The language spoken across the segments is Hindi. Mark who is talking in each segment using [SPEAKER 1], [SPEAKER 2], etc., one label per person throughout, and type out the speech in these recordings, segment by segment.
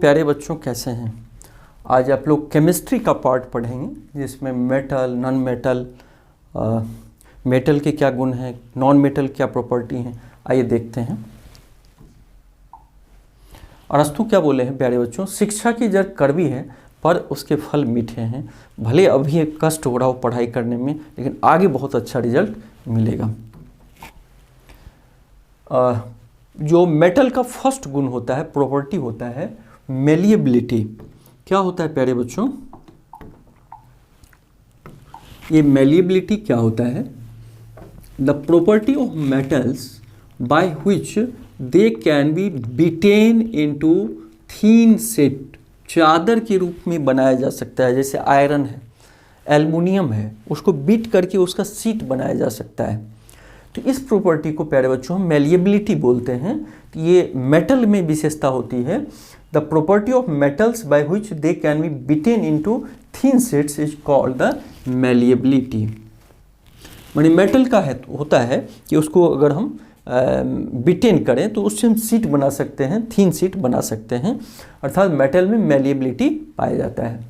[SPEAKER 1] प्यारे बच्चों, कैसे हैं? आज आप लोग केमिस्ट्री का पार्ट पढ़ेंगे जिसमें मेटल, नॉन मेटल, मेटल के क्या गुण हैं, नॉन मेटल क्या प्रॉपर्टी हैं, आइए देखते हैं। अरस्तु क्या बोले हैं प्यारे बच्चों? शिक्षा की जड़ कड़वी है पर उसके फल मीठे हैं। भले अभी एक कष्ट हो रहा हो पढ़ाई करने में, लेकिन आगे बहुत अच्छा रिजल्ट मिलेगा। जो मेटल का फर्स्ट गुण होता है, प्रॉपर्टी होता है मेलिएबिलिटी। क्या होता है प्यारे बच्चों? ये मेलिएबिलिटी क्या होता है? The property of metals by which they can be beaten into thin sheet. चादर के रूप में बनाया जा सकता है। जैसे आयरन है, एल्युमिनियम है, उसको बीट करके उसका शीट बनाया जा सकता है। तो इस प्रॉपर्टी को प्यारे बच्चों हम मेलिएबिलिटी बोलते हैं। तो ये मेटल में विशेषता होती है। The property of metals by which they can be beaten into thin sheets is called the malleability. माने मेटल का होता है कि उसको अगर हम बीटेन करें तो उससे हम शीट बना सकते हैं, थिन शीट बना सकते हैं। अर्थात मेटल में मेलिएबिलिटी पाया जाता है।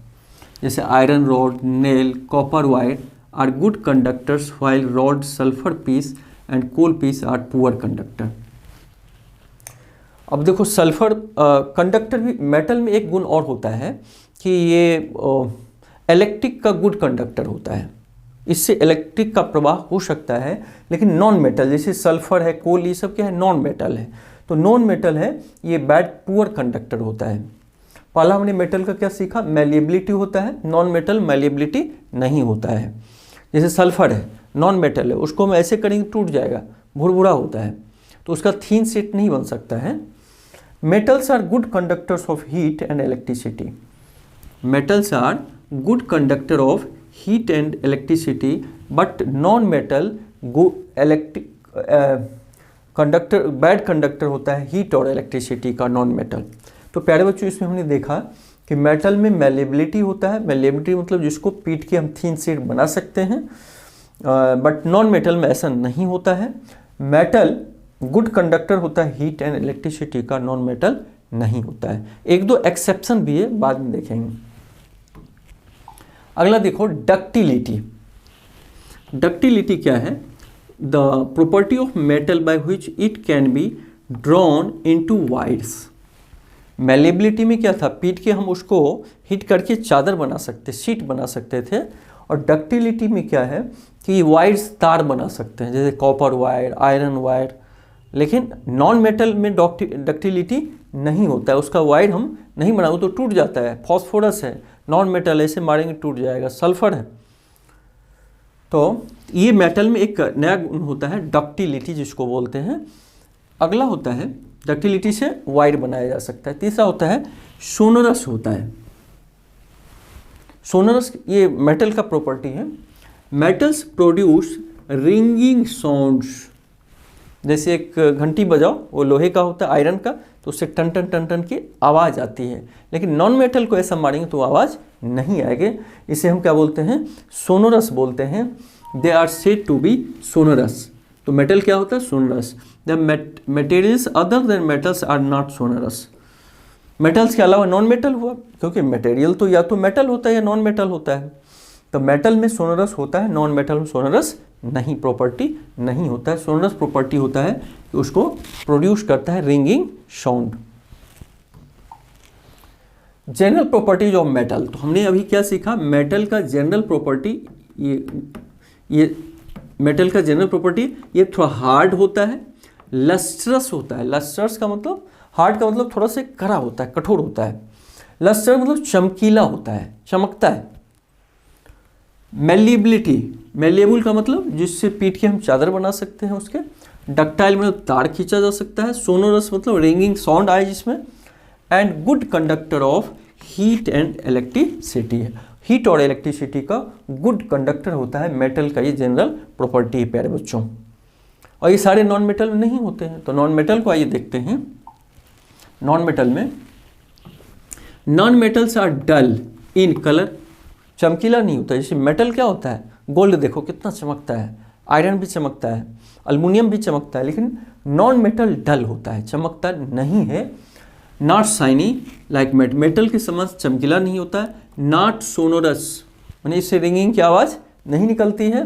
[SPEAKER 1] जैसे iron rod, nail, copper wire are good conductors while rod, sulphur piece and coal piece are poor conductor. अब देखो, सल्फर कंडक्टर भी मेटल में एक गुण और होता है कि ये इलेक्ट्रिक का गुड कंडक्टर होता है। इससे इलेक्ट्रिक का प्रवाह हो सकता है, लेकिन नॉन मेटल जैसे सल्फर है, कोल, ये सब क्या है? नॉन मेटल है। तो नॉन मेटल है, ये बैड पुअर कंडक्टर होता है। पहला हमने मेटल का क्या सीखा? मेलिएबिलिटी होता है। नॉन मेटल मेलिएबिलिटी नहीं होता है। जैसे सल्फर है, नॉन मेटल है, उसको हम ऐसे करेंगे टूट जाएगा, भुरभुरा होता है, तो उसका थीन शीट नहीं बन सकता है। Metals are good conductors of heat and electricity. Metals are good conductor of heat and electricity, but non metal conductor, bad conductor होता है हीट और इलेक्ट्रिसिटी का, नॉन मेटल। तो प्यारे बच्चों, इसमें हमने देखा कि मेटल में मेलिएबिलिटी होता है। मेलिएबिलिटी मतलब जिसको पीट के हम थिन शीट बना सकते हैं, बट नॉन मेटल में ऐसा नहीं होता है। मेटल गुड कंडक्टर होता है हीट एंड इलेक्ट्रिसिटी का, नॉन मेटल नहीं होता है। एक दो एक्सेप्शन भी है, बाद में देखेंगे। अगला देखो, डक्टिलिटी। डक्टिलिटी क्या है? The property of metal by which it can be drawn into wires. Malleability में क्या था? पीट के हम उसको हीट करके चादर बना सकते, शीट बना सकते थे। और डक्टिलिटी में क्या है कि वायर्स, तार बना सकते हैं, जैसे कॉपर वायर, आयरन वायर। लेकिन नॉन मेटल में डक्टिलिटी नहीं होता है, उसका वायर हम नहीं बनाओ तो टूट जाता है। फॉस्फोरस है, नॉन मेटल, ऐसे मारेंगे टूट जाएगा। सल्फर है। तो ये मेटल में एक नया गुण होता है डक्टिलिटी, जिसको बोलते हैं। अगला होता है, डक्टिलिटी से वायर बनाया जा सकता है। तीसरा होता है सोनरस होता है। सोनरस ये मेटल का प्रॉपर्टी है। Metals produce ringing sounds. जैसे एक घंटी बजाओ, वो लोहे का होता है, आयरन का, तो उससे टन टन टन टन की आवाज़ आती है। लेकिन नॉन मेटल को ऐसा मारेंगे तो आवाज़ नहीं आएगी। इसे हम क्या बोलते हैं? सोनोरस बोलते हैं। They are said to be sonorous. तो मेटल क्या होता है? Sonorous. The materials other than metals are not sonorous. Metals के अलावा नॉन मेटल हुआ, क्योंकि मटेरियल तो या तो मेटल होता है या नॉन मेटल होता है। तो मेटल में सोनोरस होता है, नॉन मेटल में सोनोरस नहीं, प्रॉपर्टी नहीं होता है। सोनोरस प्रॉपर्टी होता है कि उसको प्रोड्यूस करता है ringing sound. General properties of metal. तो हमने अभी क्या सीखा? मेटल का जनरल प्रॉपर्टी, ये मेटल का जनरल प्रॉपर्टी, ये थोड़ा हार्ड होता है, लस्ट्रस होता है। लस्ट्रस का मतलब, हार्ड का मतलब थोड़ा सा कड़ा होता है, कठोर होता है। लस्टर मतलब चमकीला होता है, चमकता है। मेलिएबिलिटी, मेलिएबल का मतलब जिससे पीट के हम चादर बना सकते हैं उसके। डक्टाइल मतलब तार खींचा जा सकता है। सोनोरस मतलब रिंगिंग साउंड आए जिसमें। And good conductor of heat and electricity है। हीट और इलेक्ट्रिसिटी का गुड कंडक्टर होता है मेटल का, ये जनरल प्रॉपर्टी है प्यारे बच्चों। और ये सारे नॉन मेटल में नहीं होते हैं। तो नॉन मेटल को आइए देखते हैं। नॉन मेटल में, non metals are dull in colour. चमकीला नहीं होता। जैसे मेटल क्या होता है? गोल्ड देखो कितना चमकता है, आयरन भी चमकता है, एल्युमिनियम भी चमकता है। लेकिन नॉन मेटल डल होता है, चमकता नहीं है। Not shiny like metal, metal के समान चमकीला नहीं होता है। नॉट सोनोरस, यानी इससे रिंगिंग की आवाज़ नहीं निकलती है।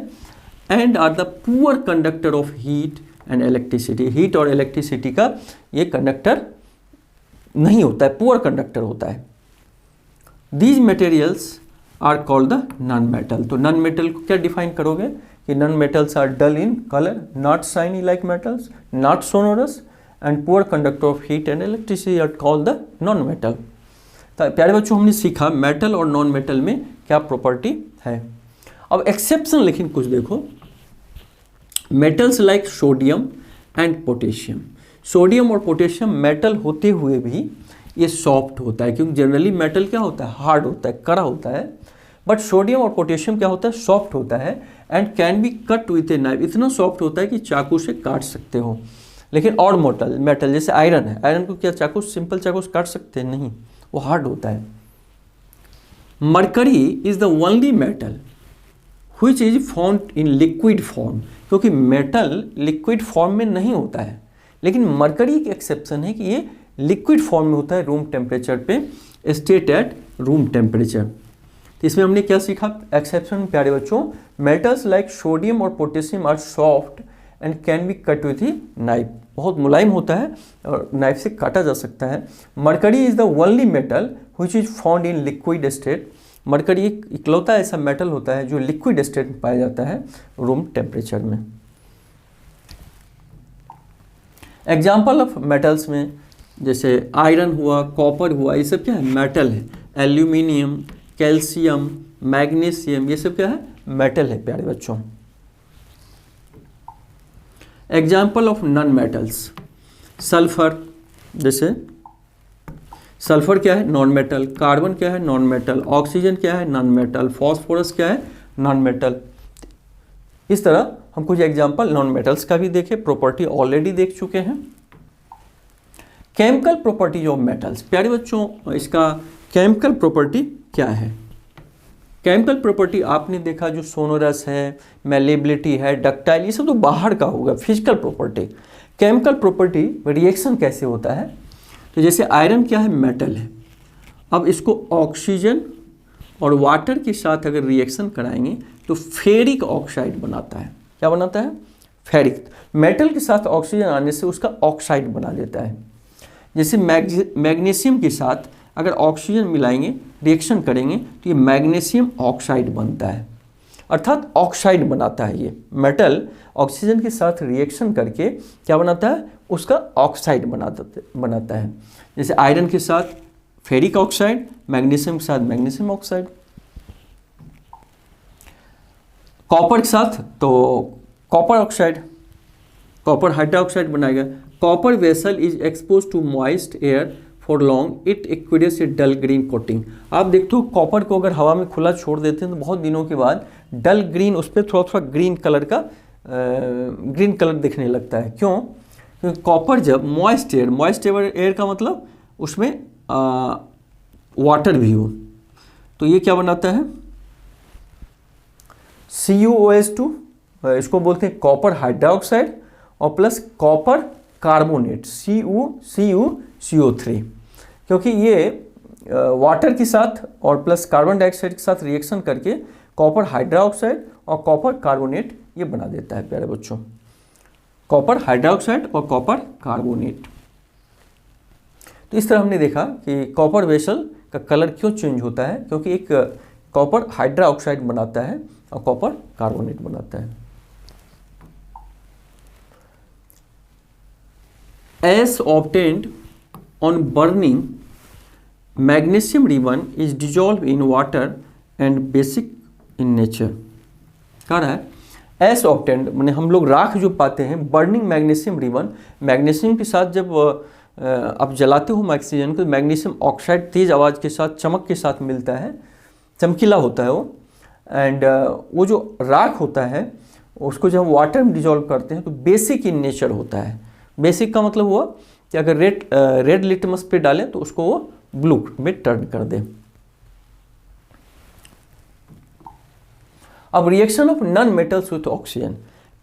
[SPEAKER 1] And are the poor conductor of heat and electricity, heat और इलेक्ट्रिसिटी का ये कंडक्टर नहीं होता है, पुअर कंडक्टर होता है। These materials are called the non metal. तो नॉन मेटल को क्या डिफाइन करोगे कि non metals are dull in colour, not shiny like metals, not sonorous and poor conductor of heat and electricity are called the non metal. तो प्यारे बच्चों हमने सीखा मेटल और नॉन मेटल में क्या प्रॉपर्टी है। अब एक्सेप्शन लेकिन कुछ देखो, metals like sodium and potassium, sodium और पोटेशियम मेटल होते हुए भी ये सॉफ्ट होता है, क्योंकि जनरली मेटल क्या होता है, हार्ड होता है, कड़ा होता है, बट सोडियम और पोटेशियम क्या होता है, सॉफ्ट होता है and can be cut with a knife, इतना सॉफ्ट होता है कि चाकू से काट सकते हो। लेकिन और मेटल जैसे आयरन है, आयरन को क्या चाकू, सिंपल चाकू से काट सकते हैं, नहीं, वो हार्ड होता है। Mercury is the only metal which is found in liquid form, क्योंकि मेटल लिक्विड फॉर्म में नहीं होता है, लेकिन मरकरी एक एक्सेप्शन है कि ये लिक्विड फॉर्म में होता है रूम टेम्परेचर पे, स्टेट एट रूम टेम्परेचर। तो इसमें हमने क्या सीखा एक्सेप्शन में प्यारे बच्चों, मेटल्स लाइक सोडियम और potassium are soft and can be cut with a knife, बहुत मुलायम होता है और नाइफ से काटा जा सकता है। Mercury is the only metal which is found in liquid state, mercury एक इकलौता ऐसा मेटल होता है जो लिक्विड स्टेट में पाया जाता है रूम टेम्परेचर में। एग्जाम्पल ऑफ मेटल्स में जैसे आयरन हुआ, कॉपर हुआ, ये सब क्या है, मेटल है। एल्यूमिनियम, कैल्शियम, मैग्नीशियम, ये सब क्या है, मेटल है प्यारे बच्चों। Example of non metals, sulphur, जैसे सल्फर क्या है, नॉन मेटल, कार्बन क्या है, नॉन मेटल, ऑक्सीजन क्या है, नॉन मेटल, फॉस्फोरस क्या है, नॉन मेटल। इस तरह हम कुछ एग्जाम्पल नॉन मेटल्स का भी देखे, प्रॉपर्टी ऑलरेडी देख चुके हैं। केमिकल प्रॉपर्टीज ऑफ मेटल्स, प्यारे बच्चों इसका केमिकल प्रॉपर्टी क्या है। केमिकल प्रॉपर्टी आपने देखा जो सोनोरस है, मेलेबिलिटी है, डक्टाइल, ये सब तो बाहर का होगा, physical property. Chemical property reaction कैसे होता है, तो जैसे आयरन क्या है, मेटल है, अब इसको ऑक्सीजन और वाटर के साथ अगर रिएक्शन कराएंगे तो फेरिक ऑक्साइड बनाता है। क्या बनाता है, फेरिक, मेटल के साथ ऑक्सीजन आने से उसका ऑक्साइड बना देता है। जैसे मैग्नीशियम के साथ अगर ऑक्सीजन मिलाएंगे, रिएक्शन करेंगे तो ये मैग्नीशियम ऑक्साइड बनता है, अर्थात ऑक्साइड बनाता है। ये मेटल ऑक्सीजन के साथ रिएक्शन करके क्या बनाता है, उसका ऑक्साइड बनाता है। जैसे आयरन के साथ फेरिक ऑक्साइड, मैग्नीशियम के साथ मैग्नीशियम ऑक्साइड, कॉपर के साथ तो कॉपर ऑक्साइड, कॉपर हाइड्रोक्साइड बनाएगा। Copper vessel is expose to moist air for long, it acquires a dull green coating. आप देखते हो कॉपर को अगर हवा में खुला छोड़ देते हैं तो बहुत दिनों के बाद डल ग्रीन, उस पर थोड़ा थोड़ा ग्रीन कलर का ग्रीन कलर दिखने लगता है। क्यों, क्योंकि कॉपर जब मॉइस्ट एयर का मतलब उसमें वाटर भी हो, तो ये क्या बनाता है, CuOH2, इसको बोलते हैं कॉपर हाइड्रोक्साइड, और प्लस कॉपर कार्बोनेट CuCO3, क्योंकि ये वाटर के साथ और प्लस कार्बन डाइऑक्साइड के साथ रिएक्शन करके कॉपर हाइड्रोक्साइड और कॉपर कार्बोनेट ये बना देता है प्यारे बच्चों, कॉपर हाइड्रोक्साइड और कॉपर कार्बोनेट। तो इस तरह हमने देखा कि कॉपर वेसल का कलर क्यों चेंज होता है, क्योंकि एक कॉपर हाइड्रोक्साइड बनाता है और कॉपर कार्बोनेट बनाता है। As obtained on burning, magnesium ribbon is dissolved in water and basic in nature। कह रहा है as obtained माने हम लोग राख जो पाते हैं, बर्निंग मैग्नीशियम रिबन, मैग्नीशियम के साथ जब आप जलाते हो ऑक्सीजन को, मैग्नीशियम ऑक्साइड तेज आवाज़ के साथ, चमक के साथ मिलता है, चमकीला होता है वो, एंड वो जो राख होता है उसको जब वाटर में डिजॉल्व करते हैं तो बेसिक इन नेचर होता है। बेसिक का मतलब हुआ कि अगर रेड लिटमस पे डालें तो उसको वो ब्लू में टर्न कर दे। अब reaction of non metals with oxygen,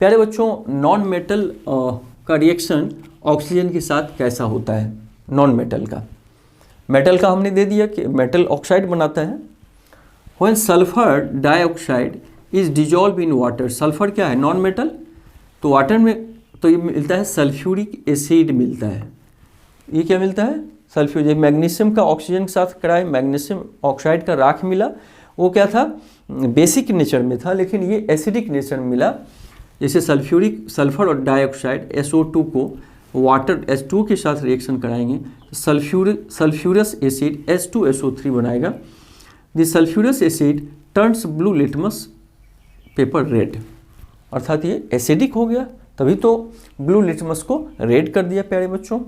[SPEAKER 1] प्यारे बच्चों नॉन मेटल का रिएक्शन ऑक्सीजन के साथ कैसा होता है, नॉन मेटल का, मेटल का हमने दे दिया कि मेटल ऑक्साइड बनाता है। When sulphur dioxide is dissolve in water, sulphur क्या है, नॉन मेटल, तो वाटर में तो ये मिलता है सल्फ्यूरिक एसिड मिलता है। ये क्या मिलता है, सल्फ्यूर। जब मैग्नीशियम का ऑक्सीजन के साथ कराए, मैग्नीशियम ऑक्साइड का राख मिला, वो क्या था, बेसिक नेचर में था, लेकिन ये एसिडिक नेचर में मिला। जैसे सल्फर और डाइऑक्साइड SO2 को वाटर H2 के साथ रिएक्शन कराएंगे तो सल्फ्यूरस एसिड H2SO3 बनाएगा। The sulphurous asset turns blue litmus paper red, अर्थात ये एसिडिक हो गया, तभी तो ब्लू लिटमस को रेड कर दिया प्यारे बच्चों।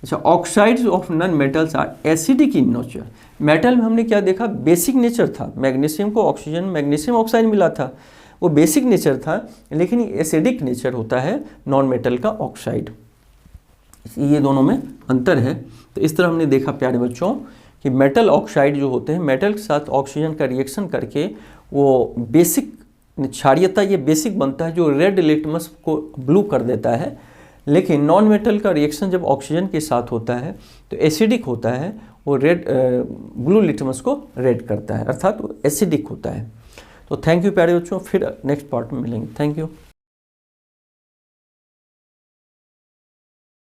[SPEAKER 1] अच्छा, oxides of non metals are acidic in nature. Metal में हमने क्या देखा, बेसिक नेचर था, मैग्नीशियम को ऑक्सीजन मैग्नीशियम ऑक्साइड मिला था, वो बेसिक नेचर था, लेकिन एसिडिक नेचर होता है नॉन मेटल का ऑक्साइड। ये दोनों में अंतर है। तो इस तरह हमने देखा प्यारे बच्चों कि मेटल ऑक्साइड जो होते हैं, मेटल के साथ ऑक्सीजन का रिएक्शन करके वो बेसिक क्षारीयता, ये बेसिक बनता है जो रेड लिटमस को ब्लू कर देता है। लेकिन नॉन मेटल का रिएक्शन जब ऑक्सीजन के साथ होता है तो एसिडिक होता है, वो रेड ब्लू लिटमस को रेड करता है, अर्थात वो एसिडिक होता है। तो थैंक यू प्यारे बच्चों, फिर नेक्स्ट पार्ट में मिलेंगे। Thank you.